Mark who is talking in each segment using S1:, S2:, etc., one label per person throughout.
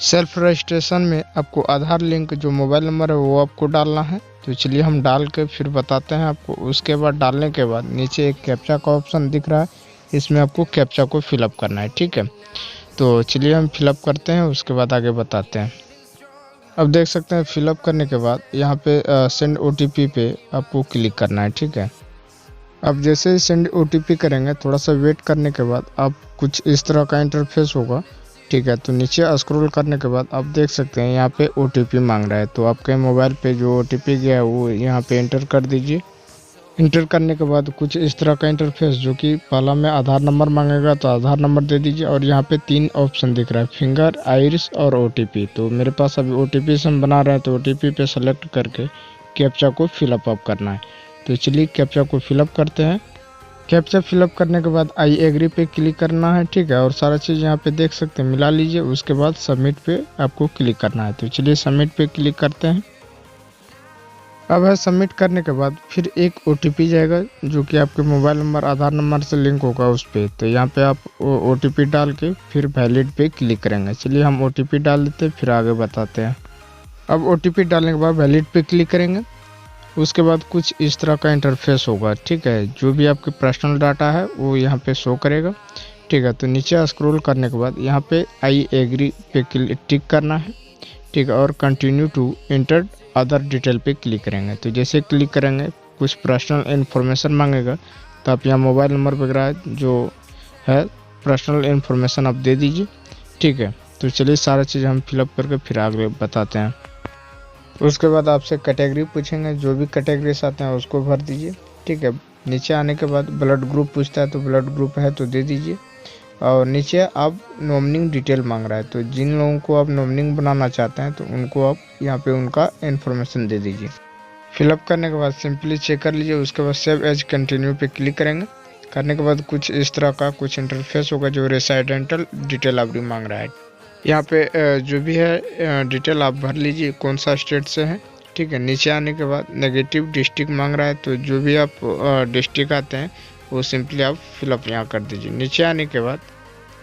S1: Self registration में आपको आधार link जो मोबाइल नंबर है वो आपको डालना है। तो चलिए हम डाल के फिर बताते हैं आपको। उसके बाद डालने के बाद नीचे एक कैप्चा का ऑप्शन दिख रहा है, इसमें आपको कैप्चा को फिलअप करना है, ठीक है। तो चलिए हम फिलअप करते हैं, उसके बाद आगे बताते हैं। अब देख सकते हैं फिलअप करने के बाद यहाँ पे सेंड OTP पे आपको क्लिक करना है, ठीक है। अब जैसे ही सेंड OTP करेंगे, थोड़ा सा वेट करने के बाद आप कुछ इस तरह का इंटरफेस होगा, ठीक है। तो नीचे स्क्रॉल करने के बाद आप देख सकते हैं यहाँ पे OTP मांग रहा है। तो आपके मोबाइल पे जो OTP गया है वो यहाँ पे एंटर कर दीजिए। इंटर करने के बाद कुछ इस तरह का इंटरफेस, जो कि पहला में आधार नंबर मांगेगा तो आधार नंबर दे दीजिए। और यहाँ पे 3 ऑप्शन दिख रहा है, फिंगर, आइरिस और OTP। तो मेरे पास अभी OTP से हम बना रहे हैं, तो OTP पे सेलेक्ट करके कैप्चा को फिलअप करना है। तो चलिए कैप्चा को फिलअप करते हैं। कैप्चा फिलअप करने के बाद आई एग्री पे क्लिक करना है, ठीक है। और सारा चीज़ यहाँ पे देख सकते हैं, मिला लीजिए। उसके बाद सबमिट पे आपको क्लिक करना है। तो चलिए सबमिट पे क्लिक करते हैं। अब है सबमिट करने के बाद फिर एक OTP जाएगा, जो कि आपके मोबाइल नंबर आधार नंबर से लिंक होगा उस पर। तो यहाँ पे आप OTP डाल के फिर वैलिड पे क्लिक करेंगे। चलिए हम OTP डाल देते हैं, फिर आगे बताते हैं। अब OTP डालने के बाद वैलिड पे क्लिक करेंगे। उसके बाद कुछ इस तरह का इंटरफेस होगा, ठीक है। जो भी आपके पर्सनल डाटा है वो यहाँ पे शो करेगा, ठीक है। तो नीचे स्क्रॉल करने के बाद यहाँ पे आई एग्री पे टिक करना है, ठीक है। और continue to enter other detail पे क्लिक करेंगे। तो जैसे क्लिक करेंगे कुछ पर्सनल इन्फॉर्मेशन मांगेगा, तो आप यहाँ मोबाइल नंबर वगैरह जो है पर्सनल इन्फॉर्मेशन आप दे दीजिए, ठीक है। तो चलिए सारा चीज़ हम फिलअप करके फिर आगे बताते हैं। उसके बाद आपसे कैटेगरी पूछेंगे, जो भी कैटेगरी से आते हैं उसको भर दीजिए, ठीक है। नीचे आने के बाद ब्लड ग्रुप पूछता है, तो ब्लड ग्रुप है तो दे दीजिए। और नीचे आप नॉमिनी डिटेल मांग रहा है, तो जिन लोगों को आप नॉमिनी बनाना चाहते हैं तो उनको आप यहाँ पे उनका इन्फॉर्मेशन दे दीजिए। फिलअप करने के बाद सिंपली चेक कर लीजिए। उसके बाद सेव एज कंटिन्यू पे क्लिक करेंगे। करने के बाद कुछ इस तरह का कुछ इंटरफेस होगा, जो रेसिडेंटल डिटेल आप मांग रहा है। यहाँ पे जो भी है डिटेल आप भर लीजिए, कौन सा स्टेट से है, ठीक है। नीचे आने के बाद नेगेटिव डिस्ट्रिक्ट मांग रहा है, तो जो भी आप डिस्ट्रिक्ट आते हैं वो सिंपली आप फिलअप यहाँ कर दीजिए। नीचे आने के बाद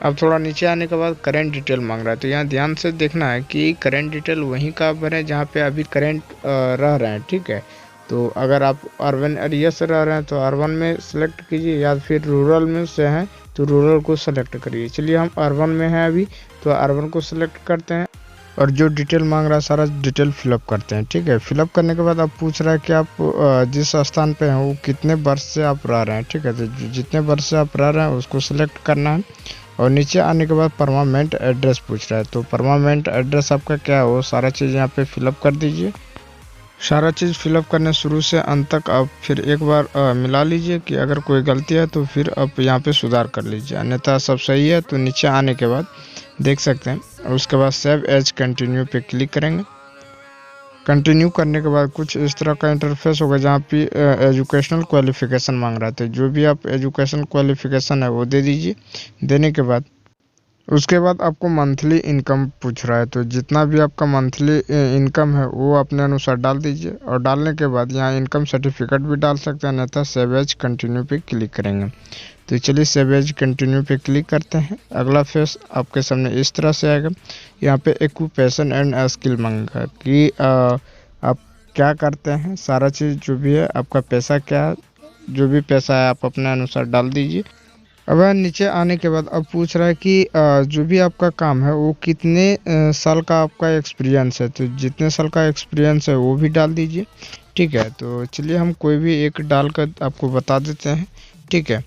S1: अब थोड़ा नीचे आने के बाद करेंट डिटेल मांग रहा है, तो यहाँ ध्यान से देखना है कि करेंट डिटेल वहीं का भरें जहाँ पे अभी करेंट रह रहे हैं, ठीक है। तो अगर आप अर्बन एरिया से रह रहे हैं तो अर्बन में सेलेक्ट कीजिए, या फिर रूरल में से हैं तो रूरल को सेलेक्ट करिए। चलिए हम अर्बन में हैं अभी, तो अर्बन को सेलेक्ट करते हैं और जो डिटेल मांग रहा है सारा डिटेल फिलअप करते हैं, ठीक है। फिलअप करने के बाद अब पूछ रहा है कि आप जिस स्थान पे हैं वो कितने वर्ष से आप रह रहे हैं, ठीक है। तो जितने वर्ष से आप रह रहे हैं उसको सिलेक्ट करना है। और नीचे आने के बाद परमानेंट एड्रेस पूछ रहा है, तो परमानेंट एड्रेस आपका क्या है वो सारा चीज़ यहाँ पे फिलअप कर दीजिए। सारा चीज़ फिलअप करने शुरू से अंत तक आप फिर एक बार मिला लीजिए कि अगर कोई गलती है तो फिर आप यहाँ पे सुधार कर लीजिए, अन्यथा सब सही है। तो नीचे आने के बाद देख सकते हैं, उसके बाद सेव एज कंटिन्यू पे क्लिक करेंगे। कंटिन्यू करने के बाद कुछ इस तरह का इंटरफेस होगा, जहाँ पे एजुकेशनल क्वालिफिकेशन मांग रहा है, तो जो भी आप एजुकेशन क्वालिफिकेशन है वो दे दीजिए। देने के बाद उसके बाद आपको मंथली इनकम पूछ रहा है, तो जितना भी आपका मंथली इनकम है वो अपने अनुसार डाल दीजिए। और डालने के बाद यहाँ इनकम सर्टिफिकेट भी डाल सकते हैं, अन्यथा सेव एज कंटिन्यू पे क्लिक करेंगे। तो चलिए सेव एज कंटिन्यू पे क्लिक करते हैं। अगला फेस आपके सामने इस तरह से आएगा। यहाँ पे ऑक्यूपेशन एंड स्किल मांगेगा कि आप क्या करते हैं, सारा चीज़ जो भी है, आपका पैसा क्या है, जो भी पैसा है आप अपने अनुसार डाल दीजिए। अब नीचे आने के बाद अब पूछ रहा है कि जो भी आपका काम है वो कितने साल का आपका एक्सपीरियंस है, तो जितने साल का एक्सपीरियंस है वो भी डाल दीजिए, ठीक है। तो चलिए हम कोई भी एक डाल कर आपको बता देते हैं, ठीक है।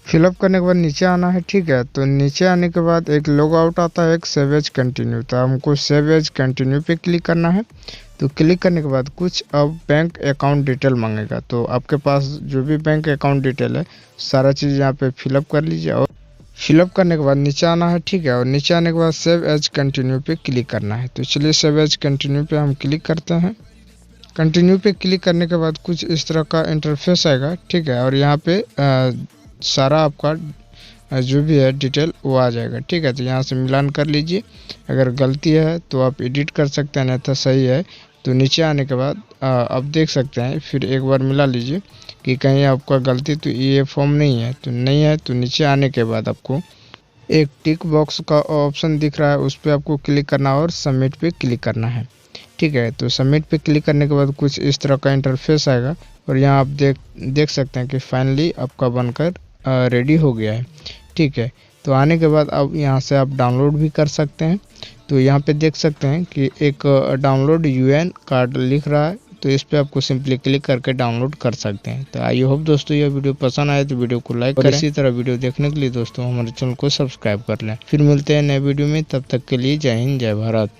S1: फिलअप करने के बाद नीचे आना है, ठीक है। तो नीचे आने के बाद एक लॉग आउट आता है, एक सेव एज कंटिन्यू, तो हमको सेव एज कंटिन्यू पे क्लिक करना है। तो क्लिक करने के बाद कुछ अब बैंक अकाउंट डिटेल मांगेगा, तो आपके पास जो भी बैंक अकाउंट डिटेल है सारा चीज़ यहाँ पे फिलअप कर लीजिए। और फिलअप करने के बाद नीचे आना है, ठीक है। और नीचे आने के बाद सेव एज कंटिन्यू पे क्लिक करना है। तो चलिए सेव एज कंटिन्यू पे हम क्लिक करते हैं। कंटिन्यू पे क्लिक करने के बाद कुछ इस तरह का इंटरफेस आएगा, ठीक है। और यहाँ पे सारा आपका जो भी है डिटेल वो आ जाएगा, ठीक है। तो यहाँ से मिलान कर लीजिए, अगर गलती है तो आप एडिट कर सकते हैं, नहीं तो सही है। तो नीचे आने के बाद आप देख सकते हैं, फिर एक बार मिला लीजिए कि कहीं आपका गलती तो ये फॉर्म नहीं है, तो नहीं है। तो नीचे आने के बाद आपको एक टिक बॉक्स का ऑप्शन दिख रहा है, उस पर आपको क्लिक करना और सबमिट पे क्लिक करना है। ठीक है, तो सबमिट पे क्लिक करने के बाद कुछ इस तरह का इंटरफेस आएगा और यहाँ आप देख सकते हैं कि फाइनली आपका बनकर रेडी हो गया है। ठीक है, तो आने के बाद अब यहाँ से आप डाउनलोड भी कर सकते हैं। तो यहाँ पे देख सकते हैं कि एक डाउनलोड यूएन कार्ड लिख रहा है, तो इस पे आपको सिंपली क्लिक करके डाउनलोड कर सकते हैं। तो आई होप दोस्तों यह वीडियो पसंद आए तो वीडियो को लाइक करें। इसी तरह वीडियो देखने के लिए दोस्तों हमारे चैनल को सब्सक्राइब कर लें। फिर मिलते हैं नए वीडियो में, तब तक के लिए जय हिंद जय भारत।